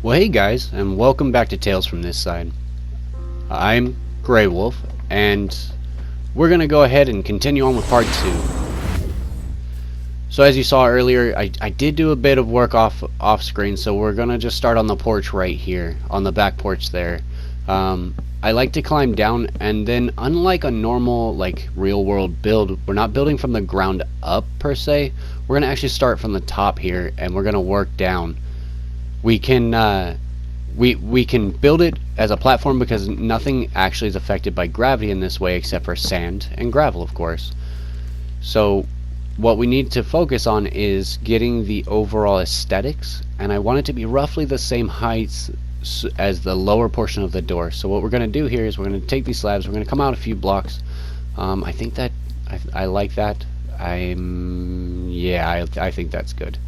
Well, hey guys, and welcome back to Tales from this side. I'm Grey Wolf, and we're gonna go ahead and continue on with part 2. So as you saw earlier, I did do a bit of work off screen, so we're gonna just start on the porch right here, on the back porch there. I like to climb down, and then unlike a normal like real world build, we're not building from the ground up per se. We're gonna actually start from the top here, and we're gonna work down. We can we can build it as a platform because nothing actually is affected by gravity in this way except for sand and gravel, of course. So what we need to focus on is getting the overall aesthetics, and I want it to be roughly the same heights as the lower portion of the door. So what we're going to do here is we're going to take these slabs, we're going to come out a few blocks. I think that I like that. I think that's good.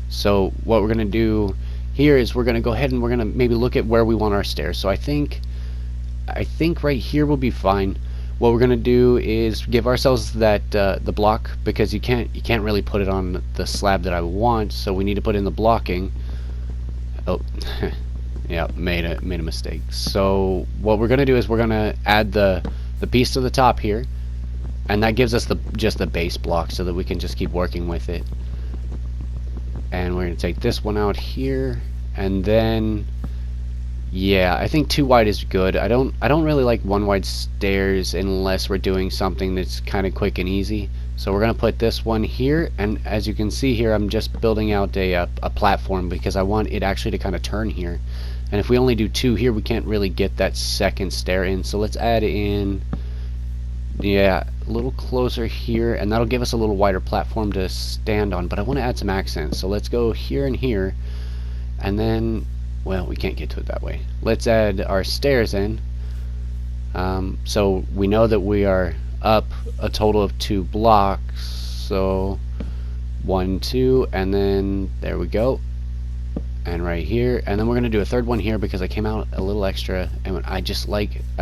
So what we're going to do here is we're going to go ahead and we're going to maybe look at where we want our stairs. So I think right here will be fine. What we're going to do is give ourselves that the block, because you can't really put it on the slab that I want, so we need to put in the blocking. Oh yeah, made a mistake. So what we're going to do is we're going to add the piece to the top here, and that gives us just the base block so that we can just keep working with it. And we're going to take this one out here, and then yeah, I think 2 wide is good. I don't really like 1 wide stairs unless we're doing something that's kind of quick and easy. So we're going to put this one here, and as you can see here, I'm just building out a platform because I want it actually to kind of turn here. And if we only do 2 here, we can't really get that second stair in. So let's add in, yeah, a little closer here, and that'll give us a little wider platform to stand on. But I want to add some accents, so let's go here and here, and then, well, we can't get to it that way. Let's add our stairs in. So we know that we are up a total of 2 blocks, so 1, 2, and then there we go, and right here, and then we're gonna do a third one here because I came out a little extra, and I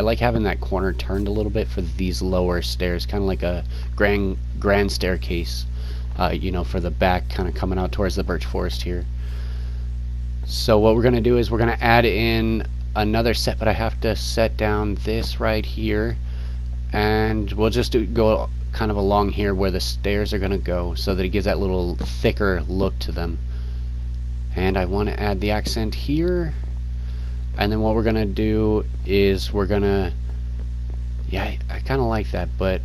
like having that corner turned a little bit for these lower stairs, kind of like a grand staircase, you know, for the back, kind of coming out towards the birch forest here. So what we're gonna do is we're gonna add in another set, but I have to set down this right here, and we'll just go kind of along here where the stairs are gonna go, so that it gives that little thicker look to them. And I want to add the accent here, and then what we're gonna do is we're gonna, yeah, I kind of like that, but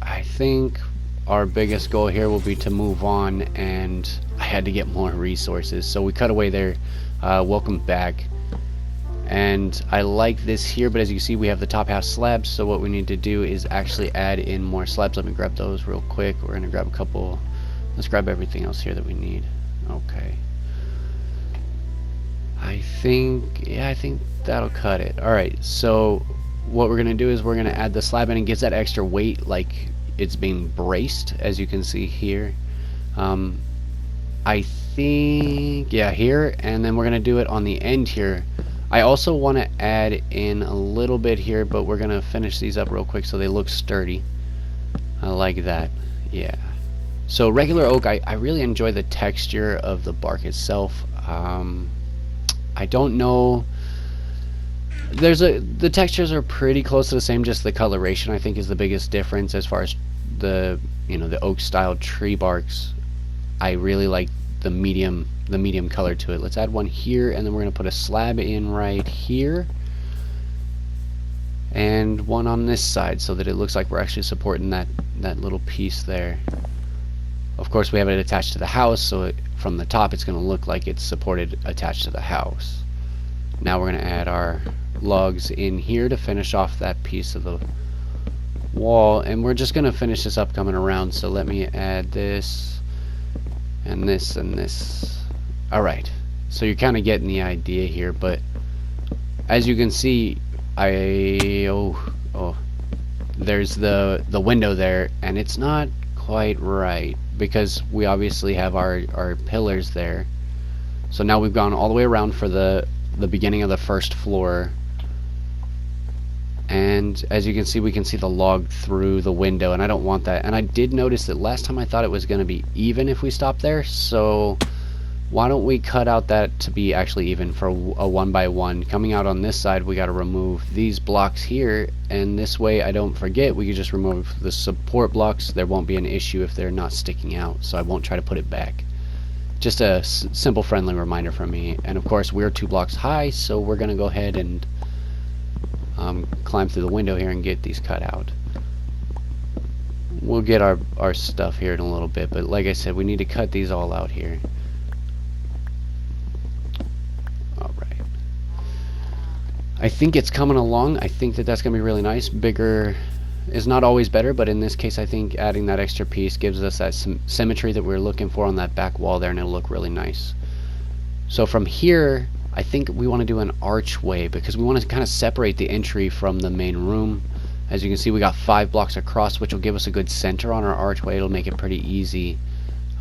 I think our biggest goal here will be to move on, and I had to get more resources, so we cut away there. Welcome back. And I like this here, but as you see, we have the top half slabs, so what we need to do is actually add in more slabs. Let me grab those real quick. We're gonna grab a couple. Let's grab everything else here that we need. Okay, I think that'll cut it. Alright, so what we're gonna do is we're gonna add the slab in, and gives that extra weight, like it's being braced, as you can see here. I think, yeah, here, and then we're gonna do it on the end here. I also want to add in a little bit here, but we're gonna finish these up real quick so they look sturdy. I like that. Yeah, so regular oak, I really enjoy the texture of the bark itself. I don't know, the textures are pretty close to the same, just the coloration I think is the biggest difference as far as the, you know, the oak style tree barks. I really like the medium color to it. Let's add one here, and then we're gonna put a slab in right here, and one on this side, so that it looks like we're actually supporting that little piece there. Of course, we have it attached to the house, so from the top it's gonna look like it's supported attached to the house. Now we're gonna add our logs in here to finish off that piece of the wall, and we're just gonna finish this up coming around. So let me add this and this and this. Alright, so you're kind of getting the idea here, but as you can see, there's the window there, and it's not quite right because we obviously have our pillars there. So now we've gone all the way around for the beginning of the first floor, and as you can see, we can see the log through the window, and I don't want that. And I did notice that last time I thought it was going to be even if we stopped there, so why don't we cut out that to be actually even for a 1x1. Coming out on this side, we got to remove these blocks here, and this way I don't forget, we can just remove the support blocks. There won't be an issue if they're not sticking out, so I won't try to put it back. Just a simple friendly reminder from me. And of course we're 2 blocks high, so we're gonna go ahead and climb through the window here and get these cut out. We'll get our stuff here in a little bit, but like I said, we need to cut these all out here. Alright, I think it's coming along. I think that that's gonna be really nice. Bigger is not always better, but in this case I think adding that extra piece gives us that symmetry that we're looking for on that back wall there, and it'll look really nice. So from here I think we want to do an archway, because we want to kind of separate the entry from the main room. As you can see, we got 5 blocks across, which will give us a good center on our archway. It'll make it pretty easy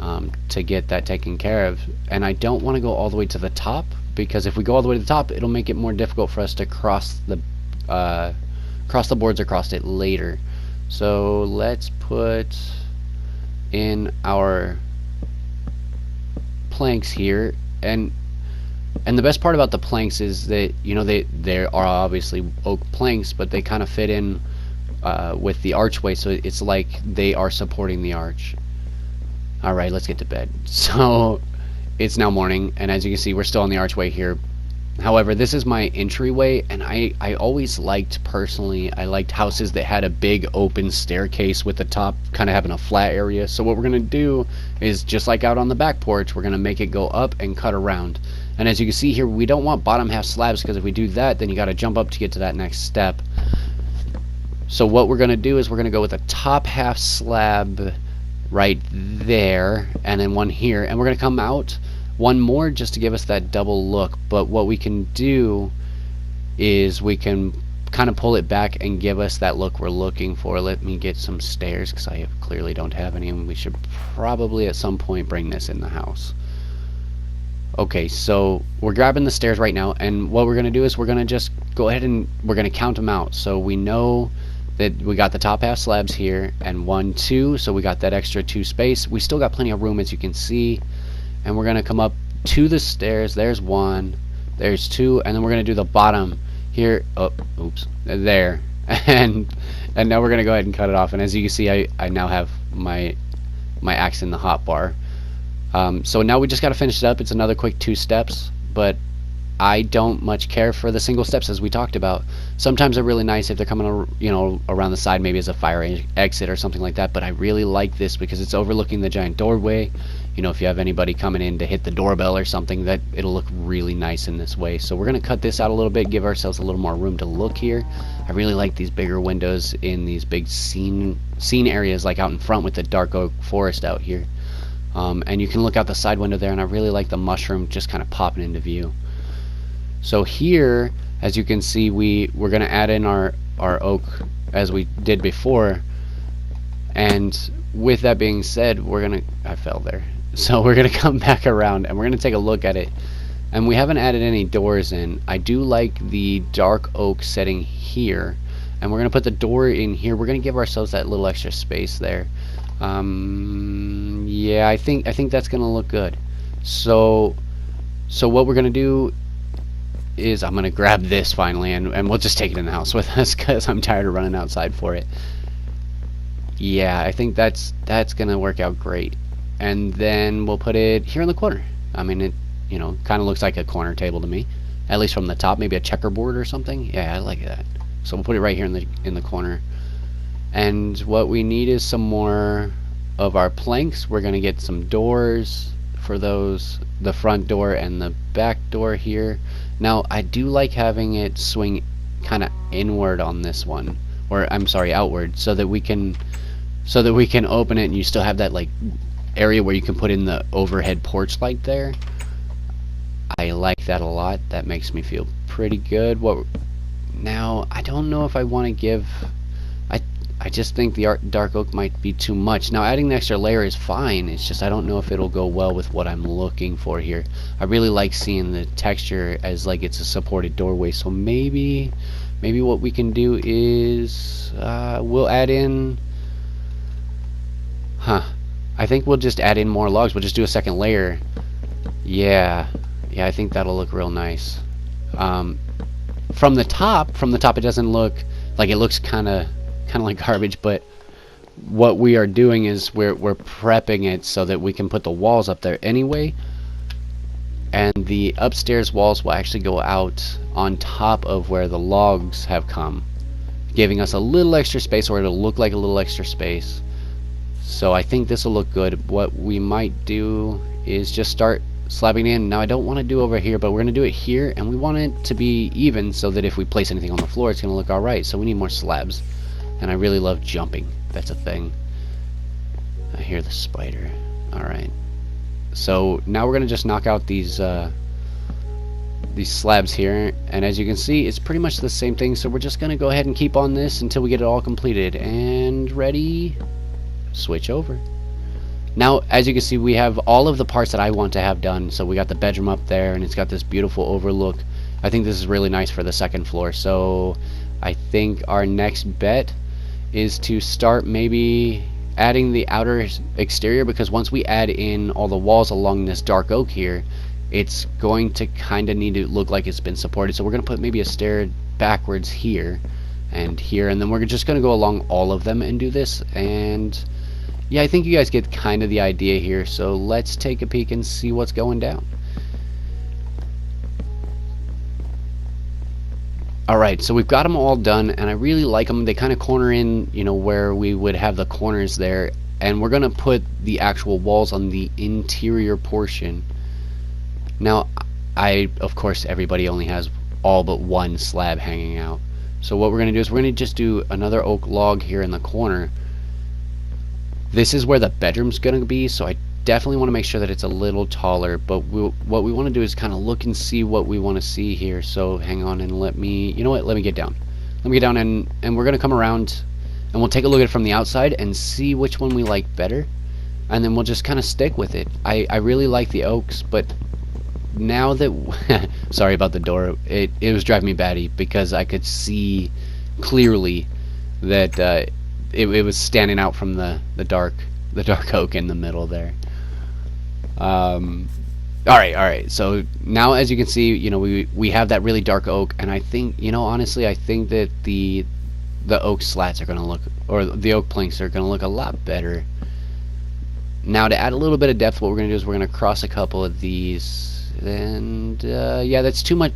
to get that taken care of. And I don't want to go all the way to the top, because if we go all the way to the top, it'll make it more difficult for us to cross the boards across it later. So let's put in our planks here, and the best part about the planks is that, you know, they are obviously oak planks, but they kind of fit in with the archway, so it's like they are supporting the arch. Alright, let's get to bed. So it's now morning, and as you can see, we're still on the archway here. However, this is my entryway, and I always liked, personally, I liked houses that had a big open staircase with the top kind of having a flat area. So what we're going to do is, just like out on the back porch, we're going to make it go up and cut around. And as you can see here, we don't want bottom half slabs, because if we do that, then you got to jump up to get to that next step. So what we're going to do is we're going to go with a top half slab right there, and then one here, and we're going to come out one more just to give us that double look. But what we can do is we can kind of pull it back and give us that look we're looking for. Let me get some stairs, because I clearly don't have any, and we should probably at some point bring this in the house. Okay, so we're grabbing the stairs right now, and what we're going to do is we're going to just go ahead and we're going to count them out. So we know that we got the top half slabs here, and 1, 2, so we got that extra 2 space. We still got plenty of room, as you can see, and we're going to come up to the stairs. There's 1, there's 2, and then we're going to do the bottom here. Oh, oops, there. And now we're going to go ahead and cut it off, and as you can see, I now have my axe in the hot bar. So now we just got to finish it up. It's another quick 2 steps, but I don't much care for the single steps, as we talked about. Sometimes they're really nice if they're coming, you know, around the side, maybe as a fire exit or something like that, but I really like this because it's overlooking the giant doorway. You know, if you have anybody coming in to hit the doorbell or something, that it'll look really nice in this way. So we're going to cut this out a little bit, give ourselves a little more room to look here. I really like these bigger windows in these big scene areas, like out in front with the dark oak forest out here. And you can look out the side window there, and I really like the mushroom just kind of popping into view. So here, as you can see, we're going to add in our oak as we did before. And with that being said, I fell there. So we're going to come back around and we're going to take a look at it. And we haven't added any doors in. I do like the dark oak setting here, and we're going to put the door in here. We're going to give ourselves that little extra space there. Yeah, I think that's going to look good. So what we're going to do is I'm going to grab this finally, and we'll just take it in the house with us, because I'm tired of running outside for it. Yeah, I think that's going to work out great. And then we'll put it here in the corner. I mean, it, you know, kind of looks like a corner table to me, at least from the top. Maybe a checkerboard or something. Yeah, I like that. So we'll put it right here in the corner. And what we need is some more of our planks. We're going to get some doors for those, the front door and the back door here. Now, I do like having it swing kind of inward on this one, or I'm sorry, outward, so that we can open it and you still have that like area where you can put in the overhead porch light there. I like that a lot. That makes me feel pretty good. Now, I don't know if I want to give... I just think the dark oak might be too much. Now, adding the extra layer is fine. It's just I don't know if it'll go well with what I'm looking for here. I really like seeing the texture as like it's a supported doorway. So maybe what we can do is we'll add in... I think we'll just add in more logs. We'll just do a second layer. Yeah, yeah, I think that'll look real nice. Um, from the top, it doesn't look like it looks kind of like garbage. But what we are doing is we're prepping it so that we can put the walls up there anyway, and the upstairs walls will actually go out on top of where the logs have come, giving us a little extra space, or it'll look like a little extra space. So I think this will look good. What we might do is just start slabbing in. Now I don't want to do over here, but we're going to do it here, and we want it to be even so that if we place anything on the floor, it's going to look alright. So we need more slabs. And I really love jumping. That's a thing. I hear the spider. Alright. So now we're going to just knock out these slabs here, and as you can see, it's pretty much the same thing. So we're just going to go ahead and keep on this until we get it all completed. And ready, switch over. Now, as you can see, we have all of the parts that I want to have done. So we got the bedroom up there, and it's got this beautiful overlook. I think this is really nice for the second floor. So I think our next bet is to start maybe adding the outer exterior, because once we add in all the walls along this dark oak here, it's going to kind of need to look like it's been supported. So we're going to put maybe a stair backwards here, and then we're just going to go along all of them and do this. And yeah, I think you guys get kind of the idea here. So let's take a peek and see what's going down. Alright, so we've got them all done, and I really like them. They kind of corner in, you know, where we would have the corners there. And we're going to put the actual walls on the interior portion. Now, of course, everybody only has all but one slab hanging out. So what we're going to do is we're going to just do another oak log here in the corner. This is where the bedroom's going to be, so I definitely want to make sure that it's a little taller. But what we want to do is kind of look and see what we want to see here. So hang on, and let me, you know what, let me get down. Let me get down, and we're going to come around, and we'll take a look at it from the outside and see which one we like better. And then we'll just kind of stick with it. I really like the oaks, but now that sorry about the door, it was driving me batty because I could see clearly that it was standing out from the dark oak in the middle there. Alright, so now as you can see, you know, we have that really dark oak, and I think, you know, honestly, I think that the oak slats are going to look, or the oak planks are going to look a lot better. Now to add a little bit of depth, what we're going to do is we're going to cross a couple of these. And yeah, that's too much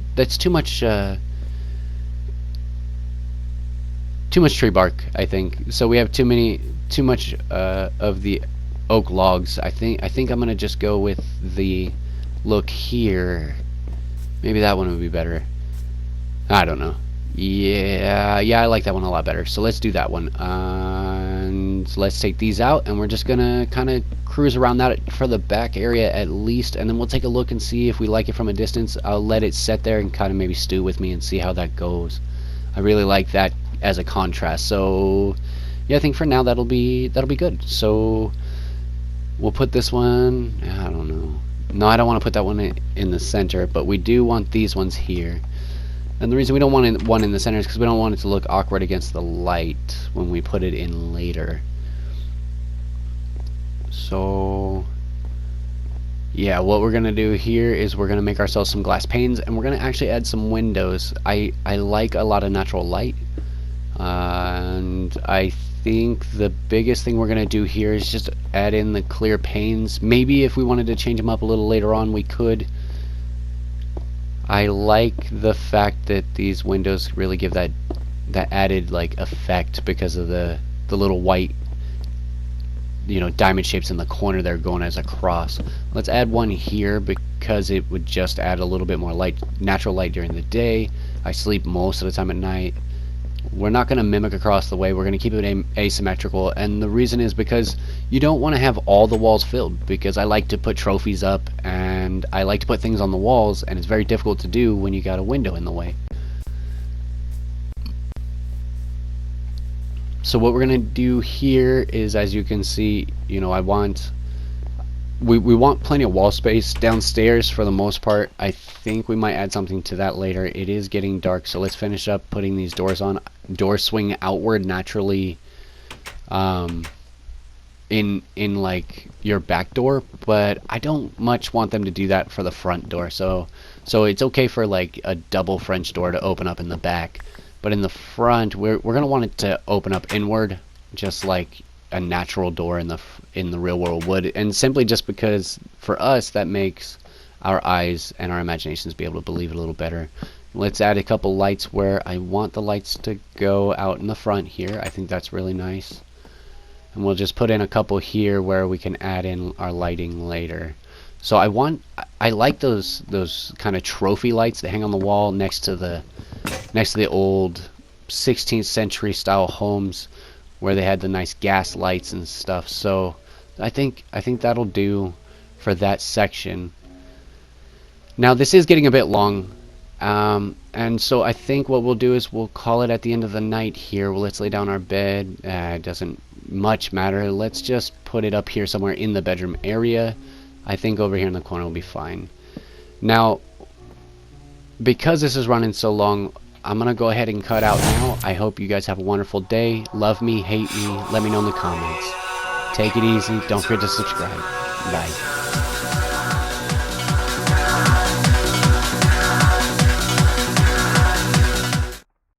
tree bark, I think. So we have too much of the oak logs. I think I'm gonna just go with the look here. Maybe that one would be better. I don't know. Yeah, I like that one a lot better. So let's do that one. And let's take these out, and we're just gonna kind of cruise around that for the back area at least, and then we'll take a look and see if we like it from a distance. I'll let it set there and kind of maybe stew with me and see how that goes. I really like that as a contrast. So yeah, I think for now that'll be good. So we'll put this one, I don't know. No, I don't want to put that one in the center, but we do want these ones here. And the reason we don't want one in the center is because we don't want it to look awkward against the light when we put it in later. So yeah, what we're gonna do here is we're gonna make ourselves some glass panes, and we're gonna actually add some windows. I like a lot of natural light, and I think the biggest thing we're gonna do here is just add in the clear panes. Maybe if we wanted to change them up a little later on, we could. I like the fact that these windows really give that added like effect because of the little white, you know, diamond shapes in the corner there going as a cross. Let's add one here because it would just add a little bit more light, natural light during the day. I sleep most of the time at night. We're not going to mimic across the way. We're going to keep it asymmetrical, and the reason is because you don't want to have all the walls filled, because I like to put trophies up and I like to put things on the walls, and it's very difficult to do when you got a window in the way. So what we're going to do here is, as you can see, you know, we want plenty of wall space downstairs for the most part. I think we might add something to that later. It is getting dark, so let's finish up putting these doors on. Doors swing outward naturally. in like your back door, but I don't much want them to do that for the front door. So it's okay for like a double French door to open up in the back, but in the front we're gonna want it to open up inward, just like a natural door in the real world would. And simply just because for us that makes our eyes and our imaginations be able to believe it a little better. Let's add a couple lights where I want the lights to go out in the front here. I think that's really nice. And we'll just put in a couple here where we can add in our lighting later. So I like those kind of trophy lights that hang on the wall next to the old 16th century style homes where they had the nice gas lights and stuff. So I think that'll do for that section. Now this is getting a bit long, and so I think what we'll do is we'll call it at the end of the night here. Let's lay down our bed. It doesn't much matter. Let's just put it up here somewhere in the bedroom area. I think over here in the corner will be fine. Now, because this is running so long, I'm gonna go ahead and cut out now. I hope you guys have a wonderful day. Love me, hate me, let me know in the comments. Take it easy. Don't forget to subscribe. Bye.